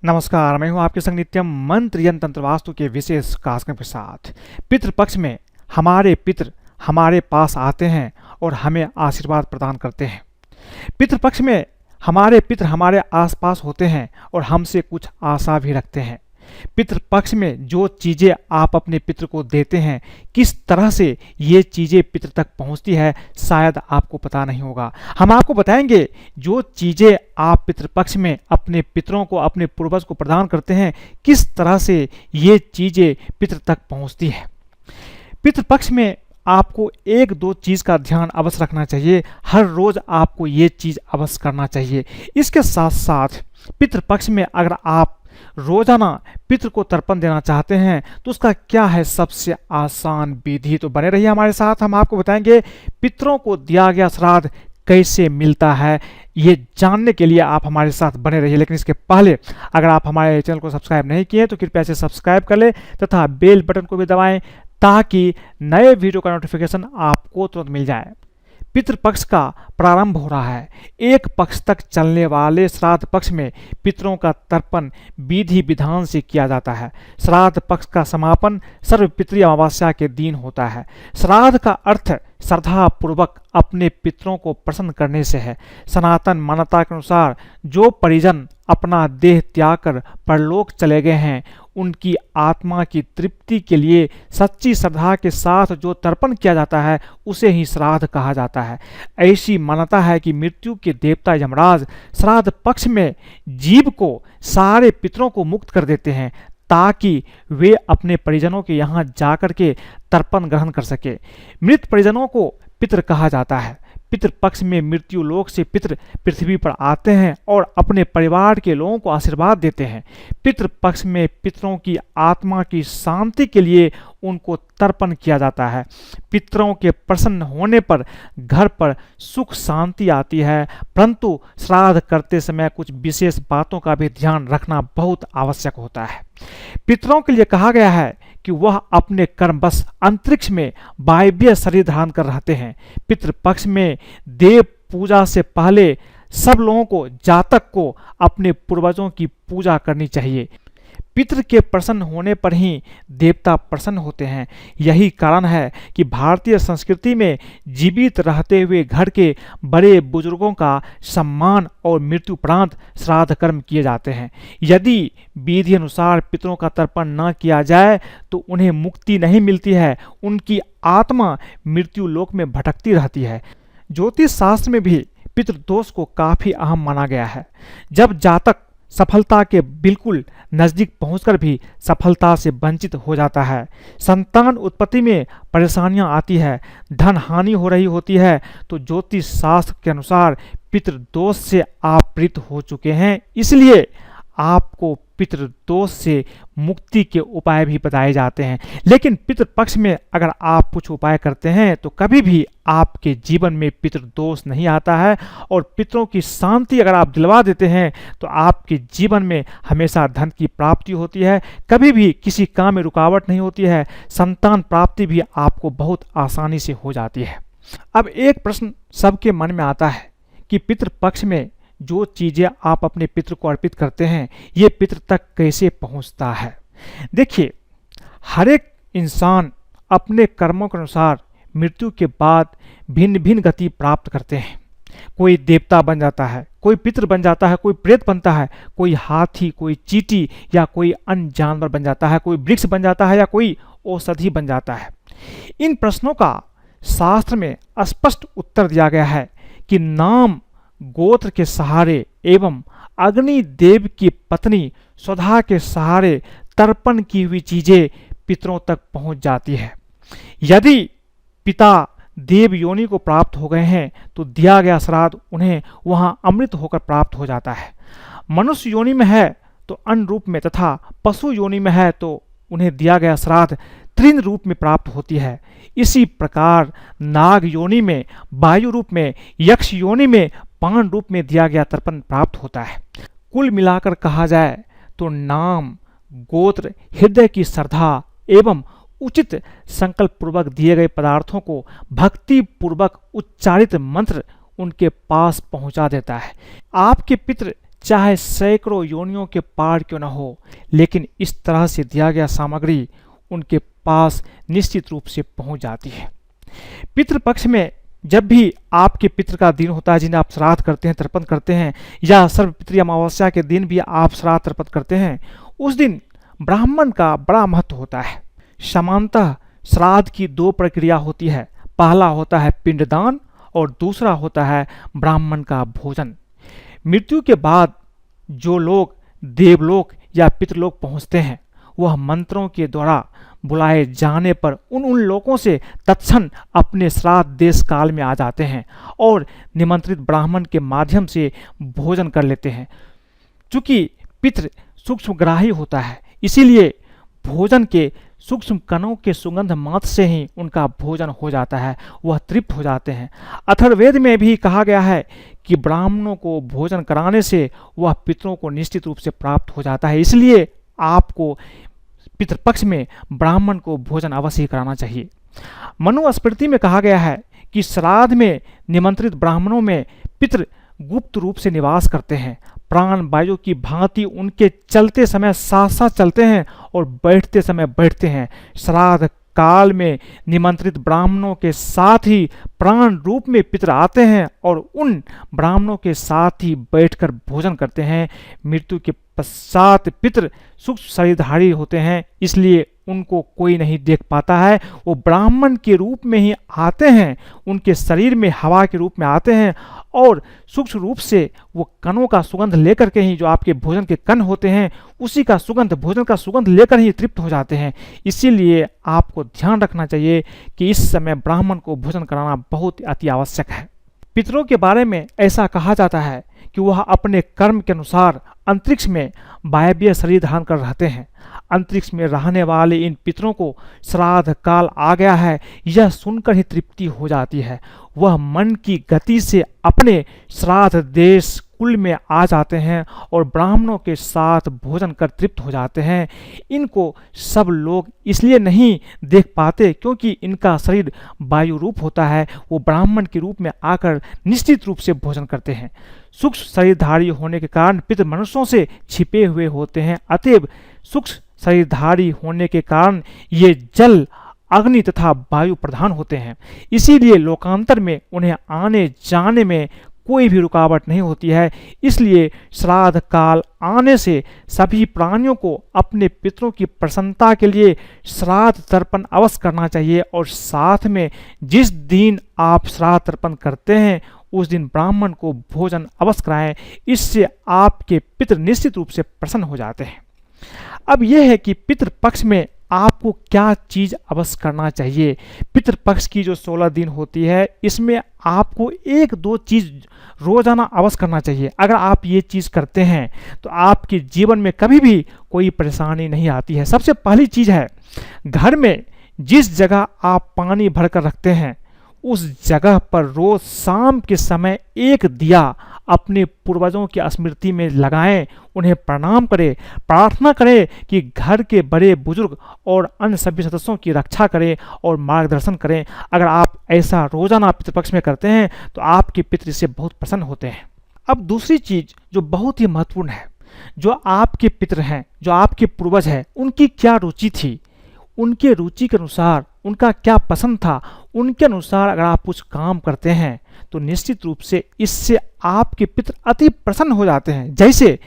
नमस्कार, मैं हूं आपके संग नित्यम मंत्र यंत्र तंत्र वास्तु के विशेष कार्यक्रम के साथ। पितृपक्ष में हमारे पितृ हमारे पास आते हैं और हमें आशीर्वाद प्रदान करते हैं। पितृपक्ष में हमारे पितृ हमारे आसपास होते हैं और हमसे कुछ आशा भी रखते हैं। पितृपक्ष में जो चीज़ें आप अपने पितृ को देते हैं, किस तरह से ये चीज़ें पितृ तक पहुंचती है, शायद आपको पता नहीं होगा। हम आपको बताएंगे जो चीज़ें आप पितृपक्ष में अपने पितरों को, अपने पूर्वज को प्रदान करते हैं, किस तरह से ये चीज़ें पितृ तक पहुंचती है। पितृपक्ष में आपको एक दो चीज़ का ध्यान अवश्य रखना चाहिए। हर रोज़ आपको ये चीज़ अवश्य करना चाहिए। इसके साथ साथ पितृपक्ष में अगर आप रोजाना पितृ को तर्पण देना चाहते हैं तो उसका क्या है सबसे आसान विधि। तो बने रहिए हमारे साथ, हम आपको बताएंगे पितरों को दिया गया श्राद्ध कैसे मिलता है। ये जानने के लिए आप हमारे साथ बने रहिए। लेकिन इसके पहले अगर आप हमारे चैनल को सब्सक्राइब नहीं किए तो कृपया से सब्सक्राइब कर ले तथा बेल बटन को भी दबाएं ताकि नए वीडियो का नोटिफिकेशन आपको तुरंत मिल जाए। पितृपक्ष का प्रारंभ हो रहा है। एक पक्ष तक चलने वाले श्राद्ध पक्ष में पितरों का तर्पण विधि विधान से किया जाता है। श्राद्ध पक्ष का समापन सर्वपितृ अमावस्या के दिन होता है। श्राद्ध का अर्थ श्रद्धा पूर्वक अपने पितरों को प्रसन्न करने से है। सनातन मान्यता के अनुसार जो परिजन अपना देह त्याग कर परलोक चले गए हैं, उनकी आत्मा की तृप्ति के लिए सच्ची श्रद्धा के साथ जो तर्पण किया जाता है उसे ही श्राद्ध कहा जाता है। ऐसी मान्यता है कि मृत्यु के देवता यमराज श्राद्ध पक्ष में जीव को सारे पितरों को मुक्त कर देते हैं ताकि वे अपने परिजनों के यहाँ जाकर के तर्पण ग्रहण कर सके। मृत परिजनों को पितृ कहा जाता है। पितृपक्ष में मृत्यु लोक से पितृ पृथ्वी पर आते हैं और अपने परिवार के लोगों को आशीर्वाद देते हैं। पितृपक्ष में पितरों की आत्मा की शांति के लिए उनको तर्पण किया जाता है। पितरों के प्रसन्न होने पर घर पर सुख शांति आती है, परंतु श्राद्ध करते समय कुछ विशेष बातों का भी ध्यान रखना बहुत आवश्यक होता है। पितरों के लिए कहा गया है कि वह अपने कर्मवश अंतरिक्ष में वायव्य शरीर धारण कर रहते हैं। पितृपक्ष में देव पूजा से पहले सब लोगों को, जातक को अपने पूर्वजों की पूजा करनी चाहिए। पितृ के प्रसन्न होने पर ही देवता प्रसन्न होते हैं। यही कारण है कि भारतीय संस्कृति में जीवित रहते हुए घर के बड़े बुजुर्गों का सम्मान और मृत्युपरांत श्राद्ध कर्म किए जाते हैं। यदि विधि अनुसार पितरों का तर्पण न किया जाए तो उन्हें मुक्ति नहीं मिलती है, उनकी आत्मा मृत्यु लोक में भटकती रहती है। ज्योतिष शास्त्र में भी पितृदोष को काफी अहम माना गया है। जब जातक सफलता के बिल्कुल नजदीक पहुंचकर भी सफलता से वंचित हो जाता है, संतान उत्पत्ति में परेशानियां आती है, धन हानि हो रही होती है, तो ज्योतिष शास्त्र के अनुसार पितृदोष से आप पीड़ित हो चुके हैं। इसलिए आपको पितृदोष से मुक्ति के उपाय भी बताए जाते हैं। लेकिन पितृपक्ष में अगर आप कुछ उपाय करते हैं तो कभी भी आपके जीवन में पितृदोष नहीं आता है और पितरों की शांति अगर आप दिलवा देते हैं तो आपके जीवन में हमेशा धन की प्राप्ति होती है, कभी भी किसी काम में रुकावट नहीं होती है, संतान प्राप्ति भी आपको बहुत आसानी से हो जाती है। अब एक प्रश्न सबके मन में आता है कि पितृपक्ष में जो चीज़ें आप अपने पितृ को अर्पित करते हैं ये पितृ तक कैसे पहुंचता है। देखिए, हर एक इंसान अपने कर्मों के अनुसार मृत्यु के बाद भिन्न भिन्न गति प्राप्त करते हैं। कोई देवता बन जाता है, कोई पितृ बन जाता है, कोई प्रेत बनता है, कोई हाथी, कोई चींटी या कोई अन्य जानवर बन जाता है, कोई वृक्ष बन जाता है या कोई औषधि बन जाता है। इन प्रश्नों का शास्त्र में स्पष्ट उत्तर दिया गया है कि नाम गोत्र के सहारे एवं अग्निदेव की पत्नी स्वधा के सहारे तर्पण की हुई चीजें पितरों तक पहुंच जाती है। यदि पिता देव योनि को प्राप्त हो गए हैं तो दिया गया श्राद्ध उन्हें वहां अमृत होकर प्राप्त हो जाता है। मनुष्य योनि में है तो अन्न रूप में तथा पशु योनि में है तो उन्हें दिया गया श्राद्ध तृण रूप में प्राप्त होती है। इसी प्रकार नाग योनि में, वायु रूप में, यक्ष योनि में पान रूप में दिया गया तर्पण प्राप्त होता है। कुल मिलाकर कहा जाए तो नाम, गोत्र, हृदय की श्रद्धा एवं उचित संकल्प पूर्वक दिए गए पदार्थों को भक्ति पूर्वक उच्चारित मंत्र उनके पास पहुंचा देता है। आपके पितृ चाहे सैकड़ों योनियों के पार क्यों न हो, लेकिन इस तरह से दिया गया सामग्री उनके पास निश्चित रूप से पहुंच जाती है। पितृपक्ष में जब भी आपके पितृ का दिन होता है, जिन्हें आप श्राद्ध करते हैं, तर्पण करते हैं, या सर्वपितृ अमावस्या के दिन भी आप श्राद्ध तर्पण करते हैं, उस दिन ब्राह्मण का बड़ा महत्व होता है। सामान्यतः श्राद्ध की दो प्रक्रिया होती है। पहला होता है पिंडदान और दूसरा होता है ब्राह्मण का भोजन। मृत्यु के बाद जो लोग देवलोक या पितृलोक पहुंचते हैं, वह मंत्रों के द्वारा बुलाए जाने पर उन लोगों से तत्क्षण अपने श्राद्ध देश काल में आ जाते हैं और निमंत्रित ब्राह्मण के माध्यम से भोजन कर लेते हैं। चूंकि पितृ सूक्ष्मग्राही होता है, इसीलिए भोजन के सूक्ष्म कणों के सुगंध मात्र से ही उनका भोजन हो जाता है, वह तृप्त हो जाते हैं। अथर्ववेद में भी कहा गया है कि ब्राह्मणों को भोजन कराने से वह पितरों को निश्चित रूप से प्राप्त हो जाता है। इसलिए आपको पितृपक्ष में ब्राह्मण को भोजन अवश्य ही कराना चाहिए। मनुस्मृति में कहा गया है कि श्राद्ध में निमंत्रित ब्राह्मणों में पितृ गुप्त रूप से निवास करते हैं। प्राण वायु की भांति उनके चलते समय साथ साथ चलते हैं और बैठते समय बैठते हैं। श्राद्ध काल में निमंत्रित ब्राह्मणों के साथ ही प्राण रूप में पितृ आते हैं और उन ब्राह्मणों के साथ ही बैठकर भोजन करते हैं। मृत्यु के पश्चात पितृ सूक्ष्म शरीरधारी होते हैं, इसलिए उनको कोई नहीं देख पाता है। वो ब्राह्मण के रूप में ही आते हैं, उनके शरीर में हवा के रूप में आते हैं और सूक्ष्म रूप से वो कणों का सुगंध लेकर के ही, जो आपके भोजन के कण होते हैं, उसी का सुगंध, भोजन का सुगंध लेकर ही तृप्त हो जाते हैं। इसीलिए आपको ध्यान रखना चाहिए कि इस समय ब्राह्मण को भोजन कराना बहुत अति आवश्यक है। पितरों के बारे में ऐसा कहा जाता है कि वह अपने कर्म के अनुसार अंतरिक्ष में वायव्य शरीर धारण कर रहते हैं। अंतरिक्ष में रहने वाले इन पितरों को श्राद्ध काल आ गया है, यह सुनकर ही तृप्ति हो जाती है। वह मन की गति से अपने श्राद्ध देश कुल में आ जाते हैं और ब्राह्मणों के साथ भोजन कर तृप्त हो जाते हैं। इनको सब लोग इसलिए नहीं देख पाते क्योंकि इनका शरीर वायु रूप होता है। वो ब्राह्मण के रूप में आकर निश्चित रूप से भोजन करते हैं। सूक्ष्म शरीरधारी होने के कारण पितृ मनुष्यों से छिपे हुए होते हैं। अतएव सूक्ष्म शरीरधारी होने के कारण ये जल, अग्नि तथा वायु प्रधान होते हैं। इसीलिए लोकांतर में उन्हें आने जाने में कोई भी रुकावट नहीं होती है। इसलिए श्राद्ध काल आने से सभी प्राणियों को अपने पितरों की प्रसन्नता के लिए श्राद्ध तर्पण अवश्य करना चाहिए और साथ में जिस दिन आप श्राद्ध तर्पण करते हैं उस दिन ब्राह्मण को भोजन अवश्य कराएं। इससे आपके पितृ निश्चित रूप से प्रसन्न हो जाते हैं। अब यह है कि पितृपक्ष में आपको क्या चीज अवश्य करना चाहिए। पितृपक्ष की जो 16 दिन होती है, इसमें आपको 1-2 चीज रोजाना अवश्य करना चाहिए। अगर आप ये चीज करते हैं तो आपके जीवन में कभी भी कोई परेशानी नहीं आती है। सबसे पहली चीज है, घर में जिस जगह आप पानी भरकर रखते हैं उस जगह पर रोज शाम के समय एक दिया अपने पूर्वजों की स्मृति में लगाएं, उन्हें प्रणाम करें, प्रार्थना करें कि घर के बड़े बुजुर्ग और अन्य सभी सदस्यों की रक्षा करें और मार्गदर्शन करें। अगर आप ऐसा रोजाना पितृपक्ष में करते हैं तो आपके पितृ से बहुत प्रसन्न होते हैं। अब दूसरी चीज जो बहुत ही महत्वपूर्ण है, जो आपके पितृ हैं, जो आपके पूर्वज हैं, उनकी क्या रुचि थी, उनके रुचि के अनुसार उनका क्या पसंद था, उनके अनुसार अगर आप कुछ काम करते हैं तो निश्चित रूप से इससे आपके पितृ अति प्रसन्न हो जाते हैं। जैसे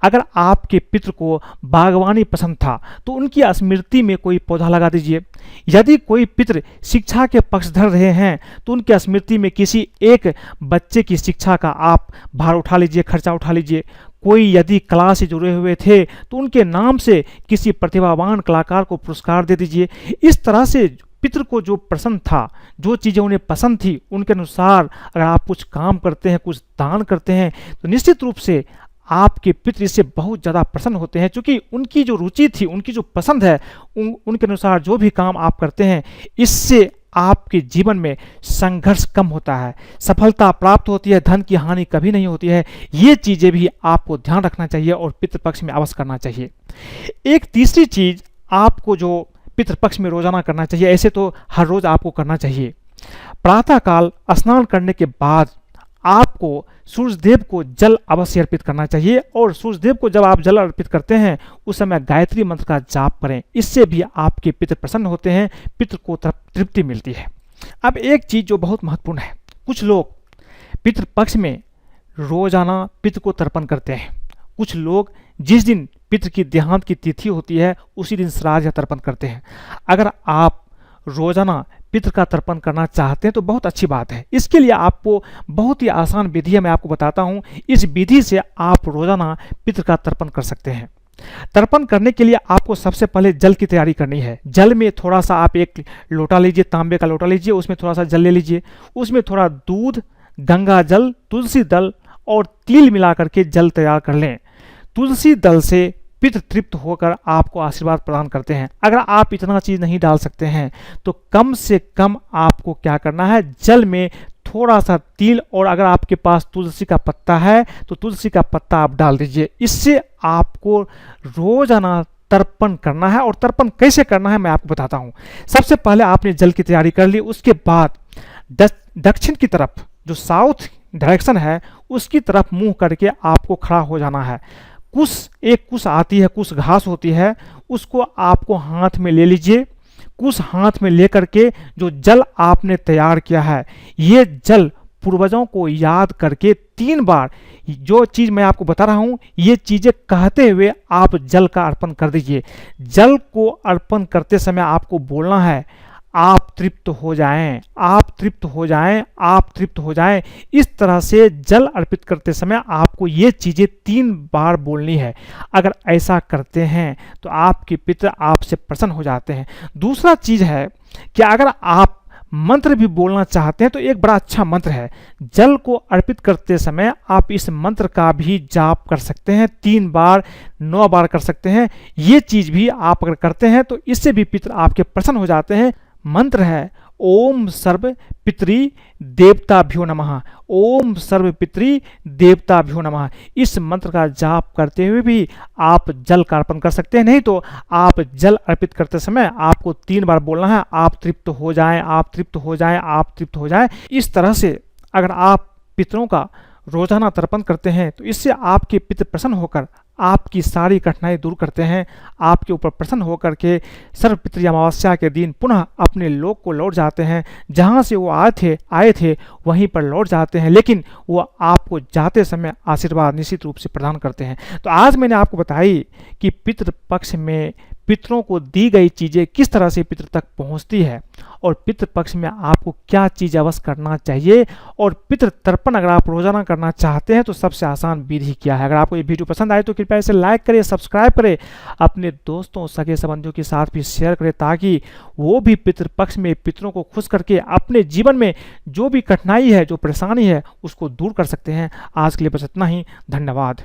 अगर आपके पितृ को बागवानी पसंद था तो उनकी स्मृति में कोई पौधा लगा दीजिए। यदि कोई पितृ शिक्षा के पक्षधर रहे हैं तो उनकी स्मृति में किसी एक बच्चे की शिक्षा का आप भार उठा लीजिए, खर्चा उठा लीजिए। कोई यदि कला से जुड़े हुए थे तो उनके नाम से किसी प्रतिभावान कलाकार को पुरस्कार दे दीजिए। इस तरह से पितृ को जो पसंद था, जो चीज़ें उन्हें पसंद थी, उनके अनुसार अगर आप कुछ काम करते हैं, कुछ दान करते हैं तो निश्चित रूप से आपके पितृ इससे बहुत ज़्यादा प्रसन्न होते हैं। क्योंकि उनकी जो रुचि थी, उनकी जो पसंद है, उनके अनुसार जो भी काम आप करते हैं, इससे आपके जीवन में संघर्ष कम होता है, सफलता प्राप्त होती है, धन की हानि कभी नहीं होती है। ये चीज़ें भी आपको ध्यान रखना चाहिए और पितृपक्ष में अवश्य करना चाहिए। एक तीसरी चीज़ आपको जो पितृपक्ष में रोजाना करना चाहिए, ऐसे तो हर रोज आपको करना चाहिए। प्रातःकाल स्नान करने के बाद आपको सूर्यदेव को जल अवश्य अर्पित करना चाहिए। और सूर्यदेव को जब आप जल अर्पित करते हैं उस समय गायत्री मंत्र का जाप करें, इससे भी आपके पितृ प्रसन्न होते हैं, पितृ को तृप्ति मिलती है। अब एक चीज़ जो बहुत महत्वपूर्ण है, कुछ लोग पितृपक्ष में रोजाना पितृ को तर्पण करते हैं। कुछ लोग जिस दिन पितृ की देहांत की तिथि होती है उसी दिन श्राद्ध या तर्पण करते हैं। अगर आप रोजाना पितृ का तर्पण करना चाहते हैं तो बहुत अच्छी बात है। इसके लिए आपको बहुत ही आसान विधि है, मैं आपको बताता हूँ। इस विधि से आप रोजाना पितृ का तर्पण कर सकते हैं। तर्पण करने के लिए आपको सबसे पहले जल की तैयारी करनी है। जल में थोड़ा सा आप एक लोटा लीजिए, तांबे का लोटा लीजिए, उसमें थोड़ा सा जल ले लीजिए, उसमें थोड़ा दूध, गंगा जल, तुलसी दल और तिल मिला करके जल तैयार कर लें। तुलसी दल से पितृ तृप्त होकर आपको आशीर्वाद प्रदान करते हैं। अगर आप इतना चीज़ नहीं डाल सकते हैं तो कम से कम आपको क्या करना है, जल में थोड़ा सा तिल और अगर आपके पास तुलसी का पत्ता है तो तुलसी का पत्ता आप डाल दीजिए। इससे आपको रोजाना तर्पण करना है। और तर्पण कैसे करना है मैं आपको बताता हूँ। सबसे पहले आपने जल की तैयारी कर ली, उसके बाद दक्षिण की तरफ जो साउथ डायरेक्शन है उसकी तरफ मुंह करके आपको खड़ा हो जाना है। एक कुश आती है, कुश घास होती है, उसको आपको हाथ में ले लीजिए। कुश हाथ में लेकर के जो जल आपने तैयार किया है, ये जल पूर्वजों को याद करके 3 बार जो चीज़ मैं आपको बता रहा हूँ ये चीज़ें कहते हुए आप जल का अर्पण कर दीजिए। जल को अर्पण करते समय आपको बोलना है, आप तृप्त हो जाएं, आप तृप्त हो जाएं, आप तृप्त हो जाएं। इस तरह से जल अर्पित करते समय आपको ये चीज़ें 3 बार बोलनी है। अगर ऐसा करते हैं तो आपके पितृ आपसे प्रसन्न हो जाते हैं। दूसरा चीज़ है कि अगर आप मंत्र भी बोलना चाहते हैं तो एक बड़ा अच्छा मंत्र है। जल को अर्पित करते समय आप इस मंत्र का भी जाप कर सकते हैं, 3 बार 9 बार कर सकते हैं। ये चीज़ भी आप अगर करते हैं तो इससे भी पितृ आपके प्रसन्न हो जाते हैं। मंत्र है ओम सर्व पितृ देवताभ्यो नमः, ओम सर्व पितृ देवताभ्यो नमः। इस मंत्र का जाप करते हुए भी आप जल का अर्पण कर सकते हैं। नहीं तो आप जल अर्पित करते समय आपको 3 बार बोलना है, आप तृप्त हो जाएं, आप तृप्त हो जाएं, आप तृप्त हो जाएं। इस तरह से अगर आप पितरों का रोजाना तर्पण करते हैं तो इससे आपके पितृ प्रसन्न होकर आपकी सारी कठिनाई दूर करते हैं, आपके ऊपर प्रसन्न होकर के सर्वपितृ अमावस्या के दिन पुनः अपने लोक को लौट जाते हैं। जहाँ से वो आए थे वहीं पर लौट जाते हैं, लेकिन वो आपको जाते समय आशीर्वाद निश्चित रूप से प्रदान करते हैं। तो आज मैंने आपको बताई कि पितृपक्ष में पितरों को दी गई चीज़ें किस तरह से पितृ तक पहुंचती है और पितृपक्ष में आपको क्या चीज़ अवश्य करना चाहिए। और पितृ तर्पण अगर आप रोजाना करना चाहते हैं तो सबसे आसान विधि क्या है। अगर आपको ये वीडियो पसंद आए तो कृपया इसे लाइक करें, सब्सक्राइब करें, अपने दोस्तों सगे संबंधियों के साथ भी शेयर करें ताकि वो भी पितृपक्ष में पितरों को खुश करके अपने जीवन में जो भी कठिनाई है, जो परेशानी है उसको दूर कर सकते हैं। आज के लिए बस इतना ही। धन्यवाद।